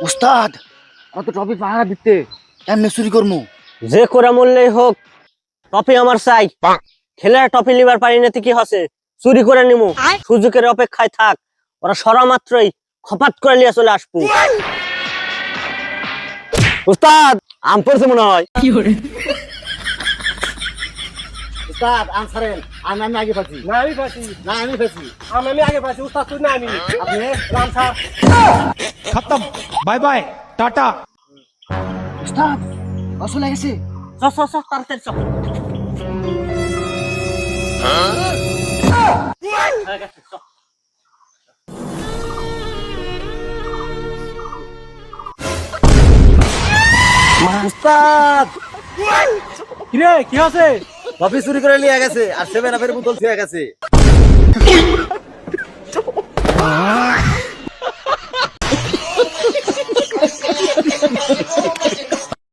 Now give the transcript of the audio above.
উস্তাদ কত ট্রফি পাহারা দিতে এমনি চুরি করমু যে করে মূল্যই হোক টপি আমার চাই। খেলে টপি লিবার পারি না কি হচ্ছে, চুরি করে নিমু। সুযোগের অপেক্ষায় থাক, ওরা সরা মাত্রই খপাত করে নিয়ে চলে আসবো। উস্তাদ আম পড়ছে মনে হয়। উস্তাদ আনসারেন আমি আমি আগে পাচ্ছি না আমি পাচ্ছি, না আমি পাচ্ছি আমি আগে পাচ্ছি। উস্তাদ তুই না আমি, আপনি রাম স্যার। खत्म बाय बाय टाटा। উস্তাদ আসলে গেছে চ চ চ তাড়াতাড়ি চ। হয়ে গেছে, চ। উস্তাদ কিরে কি আছে? ট্রফি চুরি করে নিয়ে গেছে আর 7 আপের বোতল ছুঁয়ে গেছে